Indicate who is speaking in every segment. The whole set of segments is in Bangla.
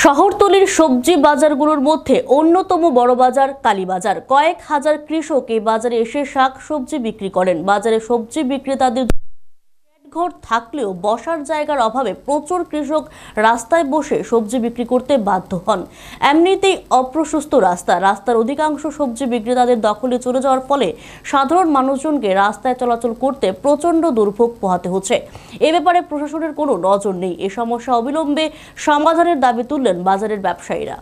Speaker 1: শহরতলির সবজি বাজারগুলোর মধ্যে অন্যতম বড় বাজার কালীবাজার। কয়েক হাজার কৃষক এই বাজারে এসে শাক সবজি বিক্রি করেন। বাজারে সবজি বিক্রেতাদের ঘর থাকলেও বসার জায়গার অভাবে প্রচুর কৃষক রাস্তায় বসে সবজি বিক্রি করতে বাধ্য হন। এমনিতেই অপ্রশস্ত রাস্তার অধিকাংশ সবজি বিক্রেতাদের দখলে চলে যাওয়ার ফলে সাধারণ মানুষজনকে রাস্তায় চলাচল করতে প্রচণ্ড দুর্ভোগ পোহাতে হচ্ছে। এ ব্যাপারে প্রশাসনের কোনো নজর নেই। এ সমস্যা অবিলম্বে সমাধানের দাবি তুললেন বাজারের ব্যবসায়ীরা।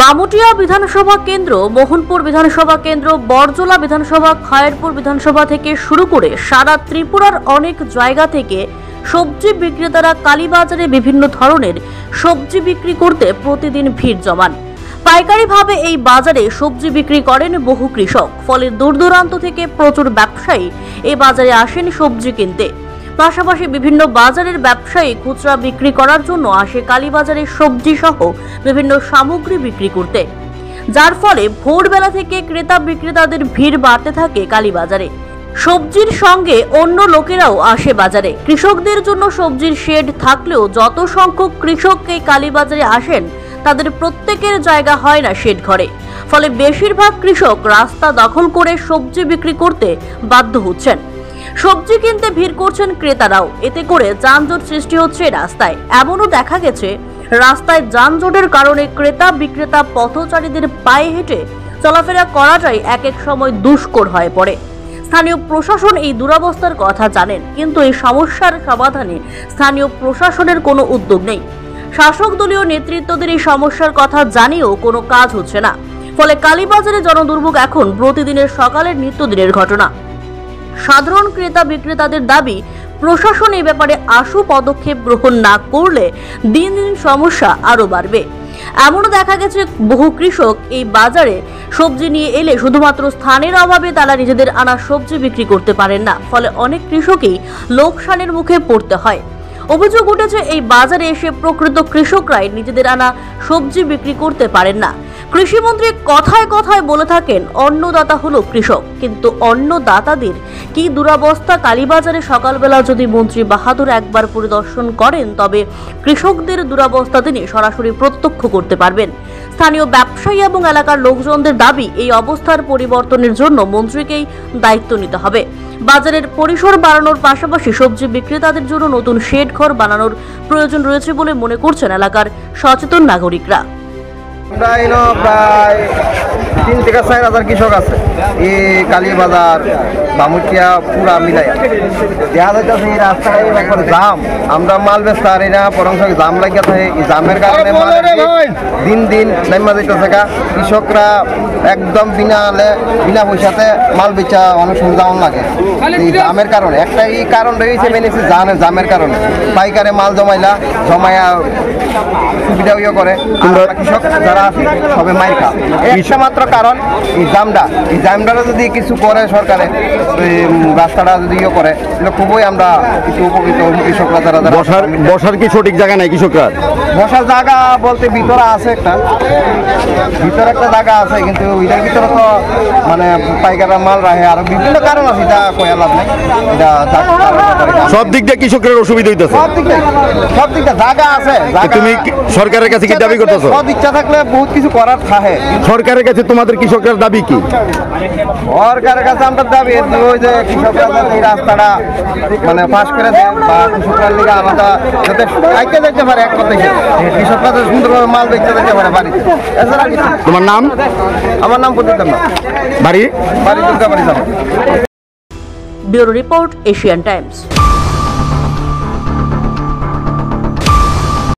Speaker 1: বামুটিয়া বিধানসভা কেন্দ্র, মোহনপুর বিধানসভা কেন্দ্র, বরজলা বিধানসভা, খয়েরপুর বিধানসভা থেকে শুরু করে সারা ত্রিপুরার অনেক জায়গা থেকে সবজি বিক্রেতারা কালীবাজারে বিভিন্ন ধরনের সবজি বিক্রি করতে প্রতিদিন ভিড় জমান। পাইকারিভাবে এই বাজারে সবজি বিক্রি করেন বহু কৃষক। ফলে দূর দূরান্ত থেকে প্রচুর ব্যবসায়ী এই বাজারে আসেন সবজি কিনতে। পাশাপাশি বিভিন্ন বাজারের ব্যবসায়ী খুচরা বিক্রি করার জন্য আসে কালীবাজারে সবজি সহ বিভিন্ন সামগ্রী বিক্রি করতে, যার ফলে ভোরবেলা থেকে ক্রেতা বিক্রেতাদের ভিড় বাড়তে থাকে কালীবাজারে। সবজির সঙ্গে অন্য লোকেরাও আসে বাজারে। কৃষকদের জন্য সবজির শেড থাকলেও যত সংখ্যক কৃষক এই কালীবাজারে আসেন তাদের প্রত্যেকের জায়গা হয় না শেড ঘরে। ফলে বেশিরভাগ কৃষক রাস্তা দখল করে সবজি বিক্রি করতে বাধ্য হচ্ছেন। সবজি কিনতে ভিড় করছেন ক্রেতারাও। এতে করে যানজট সৃষ্টি হচ্ছে রাস্তায়। এমনও দেখা গেছে রাস্তায় যানজটের কারণে ক্রেতা বিক্রেতা পথচারীদের পায়ে হেঁটে চলাফেরা করাটাই এক এক সময় দুষ্কর হয়ে পড়ে। স্থানীয় প্রশাসন এই দুরবস্থার কথা জানেন, কিন্তু এই সমস্যার সমাধানে স্থানীয় প্রশাসনের কোনো উদ্যোগ নেই। শাসক দলীয় নেতৃত্বদের এই সমস্যার কথা জানিয়েও কোনো কাজ হচ্ছে না। ফলে কালীবাজারে জনদুর্ভোগ এখন প্রতিদিনের সকালের নিত্যদিনের ঘটনা। সাধারণ ক্রেতা বিক্রেতাদের দাবি, প্রশাসন এই ব্যাপারে আশু পদক্ষেপ গ্রহণ না করলে দিন দিন সমস্যা আরো বাড়বে। এমনও দেখা গেছে বহু কৃষক এই বাজারে সবজি নিয়ে এলে শুধুমাত্র স্থানের অভাবে তারা নিজেদের আনা সবজি বিক্রি করতে পারেন না। ফলে অনেক কৃষকই লোকসানের মুখে পড়তে হয়। অভিযোগ উঠেছে এই বাজারে এসে প্রকৃত কৃষকরাই নিজেদের আনা সবজি বিক্রি করতে পারেন না। কৃষিমন্ত্রী কথায় কথায় বলে থাকেন অন্নদাতা হলো কৃষক, কিন্তু অন্নদাতাদের কি দুরবস্থা কালীবাজারে সকালবেলা যদি মন্ত্রী বাহাদুর একবার পরিদর্শন করেন তবে কৃষকদের দুরবস্থা তিনি সরাসরি প্রত্যক্ষ করতে পারবেন। স্থানীয় ব্যবসায়ী এবং এলাকার লোকজনদের দাবি, এই অবস্থার পরিবর্তনের জন্য মন্ত্রীকেই দায়িত্ব নিতে হবে। বাজারের পরিসর বাড়ানোর পাশাপাশি সবজি বিক্রেতাদের জন্য নতুন শেড ঘর বানানোর প্রয়োজন রয়েছে বলে মনে করছেন এলাকার সচেতন নাগরিকরা।
Speaker 2: প্রায় 3 থেকে 4 হাজার কৃষক আছে এই কালীবাজার বামুটিয়া পুরা মিলাইয়া। দেখা যাইতেছে এই রাস্তায় একবার জাম, আমরা মাল বেচতে পারি না, বরং জাম লাগিয়ে থাকে। এই জামের কারণে দিন দিন নাইমা যাইতেছে। কৃষকরা একদম বিনা পয়সাতে মাল বেচা অনেক সময় জাম লাগে এই জামের কারণে। একটা এই কারণ রয়েছে মেনেছি জামের কারণে পাইকারে মাল জমায়া সুবিধা করে কৃষক যারা আছে সবে মাইর খা। একটা মাত্র কারণ এই জামটা যদি কিছু করে সরকারে, রাস্তাটা যদি করে খুবই আমরা কিছু উপকৃত কৃষকরা। যারা
Speaker 3: বসার কি সঠিক জায়গা নাই কৃষকরা?
Speaker 2: বসার জায়গা বলতে ভিতরে আছে একটা জায়গা আছে, কিন্তু ওইটার ভিতরে তো মানে পাইকাররা মাল রাখে। আর বিভিন্ন কারণ আছে, এটা কয়া লাভ নেই।
Speaker 3: সব দিক দিয়ে কৃষকের অসুবিধা হইতেছে।
Speaker 2: সব দিক দিয়ে জায়গা আছে।
Speaker 3: তুমি সরকারের কাছে কি দাবি করতেছো?
Speaker 2: সব ইচ্ছা থাকলে বহুত কিছু করার থাকে।
Speaker 3: সরকারের কাছে তোমাদের কৃষকের দাবি কি?
Speaker 2: সরকারের কাছে আমরা দাবি ওই যে কৃষকরা এই রাস্তাটা মানে পাস করে দেয়, বা কৃষকরা লিগে আলাদা যাতে আইতে দেখতে পারে। এক কথা কৃষকরা সুন্দরভাবে মাল দেখতে দেখতে পারে বাড়িতে। এছাড়া কিছু।
Speaker 3: তোমার নাম?
Speaker 2: আমার নাম প্রদীপ।
Speaker 3: বাড়ি
Speaker 2: Durgabari.
Speaker 1: Bureau report, Asian Times.